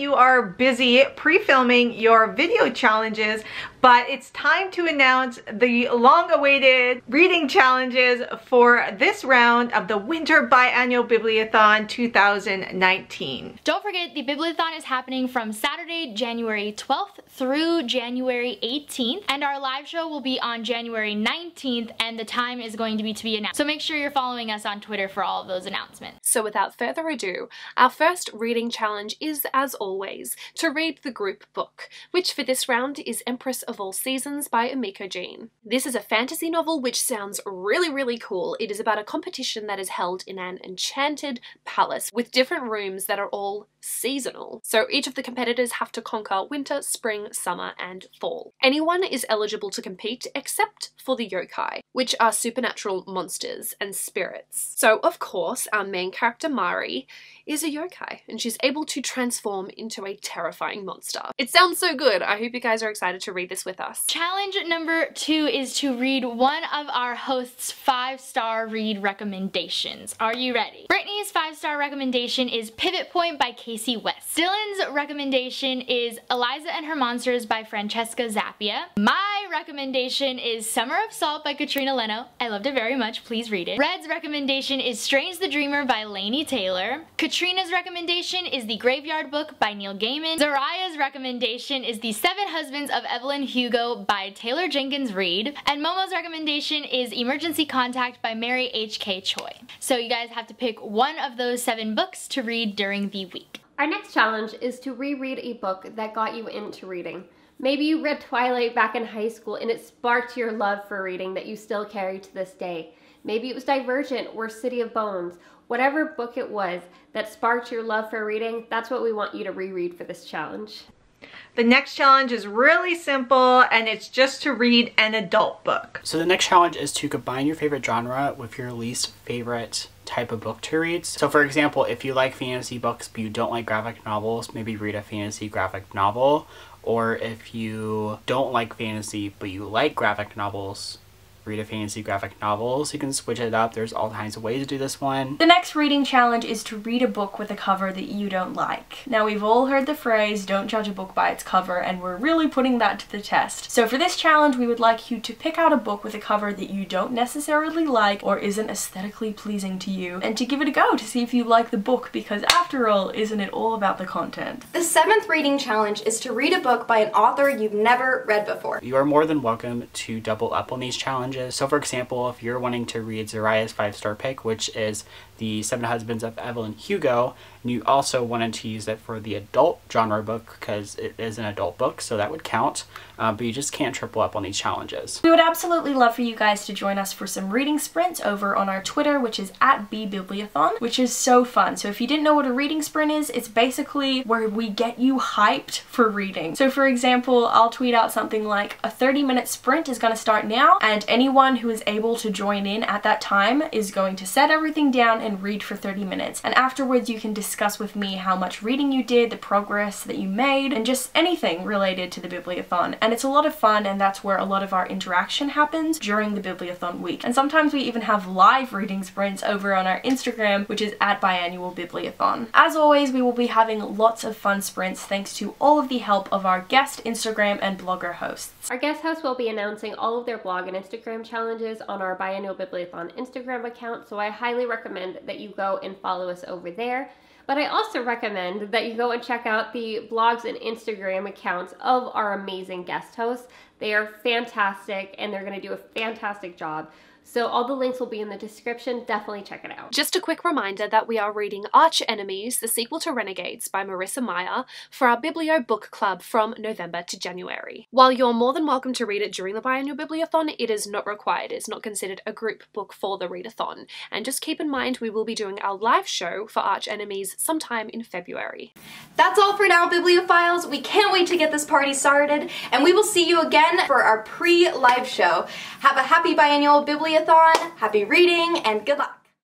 you are busy pre-filming your video challenges, but it's time to announce the long-awaited reading challenges for this round of the Winter Biannual Bibliothon 2019. Don't forget, the Bibliothon is happening from Saturday, January 12th through January 18th, and our live show will be on January 19th, and the time is going to be announced. So make sure you're following us on Twitter for all of those announcements. So without further ado, our first reading challenge is, as always, to read the group book, which for this round is Empress of All Seasons by Emiko Jean. This is a fantasy novel which sounds really cool. It is about a competition that is held in an enchanted palace with different rooms that are all seasonal. So each of the competitors have to conquer winter, spring, summer, and fall. Anyone is eligible to compete except for the yokai, which are supernatural monsters and spirits. So of course, our main character Mari is a yokai, and she's able to transform into a terrifying monster. It sounds so good. I hope you guys are excited to read this with us. Challenge number 2 is to read one of our hosts' 5-star read recommendations. Are you ready? Brittany's 5-star recommendation is Pivot Point by Casey West. Dylan's recommendation is Eliza and Her Monsters by Francesca Zappia. My recommendation is Summer of Salt by Katrina Leno. I loved it very much. Please read it. Red's recommendation is Strange the Dreamer by LAINI Taylor. Katrina's recommendation is The Graveyard Book by Neil Gaiman. ZARRIAH's recommendation is The 7 Husbands of Evelyn Hugo by Taylor Jenkins Reid. And Momo's recommendation is Emergency Contact by Mary H.K. Choi. So you guys have to pick one of those 7 books to read during the week. Our next challenge is to reread a book that got you into reading. Maybe you read Twilight back in high school and it sparked your love for reading that you still carry to this day. Maybe it was Divergent or City of Bones. Whatever book it was that sparked your love for reading, that's what we want you to reread for this challenge. The next challenge is really simple, and it's just to read an adult book. So the next challenge is to combine your favorite genre with your least favorite type of book to read. So for example, if you like fantasy books but you don't like graphic novels, maybe read a fantasy graphic novel. Or if you don't like fantasy but you like graphic novels, read a fantasy graphic novel. So you can switch it up. There's all kinds of ways to do this one. The next reading challenge is to read a book with a cover that you don't like. Now, we've all heard the phrase, don't judge a book by its cover, and we're really putting that to the test. So for this challenge, we would like you to pick out a book with a cover that you don't necessarily like or isn't aesthetically pleasing to you, and to give it a go to see if you like the book, because after all, isn't it all about the content? The 7th reading challenge is to read a book by an author you've never read before. You are more than welcome to double up on these challenges. So for example, if you're wanting to read ZARRIAH's 5-star pick, which is The 7 Husbands of Evelyn Hugo, and you also wanted to use it for the adult genre book because it is an adult book, so that would count, but you just can't triple up on these challenges. We would absolutely love for you guys to join us for some reading sprints over on our Twitter, which is @BBibliothon, which is so fun. So if you didn't know what a reading sprint is, it's basically where we get you hyped for reading. So for example, I'll tweet out something like, a 30-minute sprint is going to start now, and anyone who is able to join in at that time is going to set everything down and read for 30 minutes. And afterwards you can discuss with me how much reading you did, the progress that you made, and just anything related to the Bibliothon. And it's a lot of fun, and that's where a lot of our interaction happens during the Bibliothon week. And sometimes we even have live reading sprints over on our Instagram, which is @biannualbibliothon. As always, we will be having lots of fun sprints thanks to all of the help of our guest Instagram and blogger hosts. Our guest hosts will be announcing all of their blog and Instagram challenges on our Biannual Bibliothon Instagram account, so I highly recommend that you go and follow us over there. But I also recommend that you go and check out the blogs and Instagram accounts of our amazing guest hosts. They are fantastic, and they're going to do a fantastic job. So all the links will be in the description. Definitely check it out. Just a quick reminder that we are reading Arch Enemies, the sequel to Renegades by Marissa Meyer, for our Biblio Book Club from November to January. While you're more than welcome to read it during the Biannual Bibliothon, it is not required. It's not considered a group book for the read-a-thon. And just keep in mind, we will be doing our live show for Arch Enemies sometime in February. That's all for now, Bibliophiles. We can't wait to get this party started, and we will see you again for our pre-live show. Have a happy Biannual Bibliothon, happy reading, and good luck!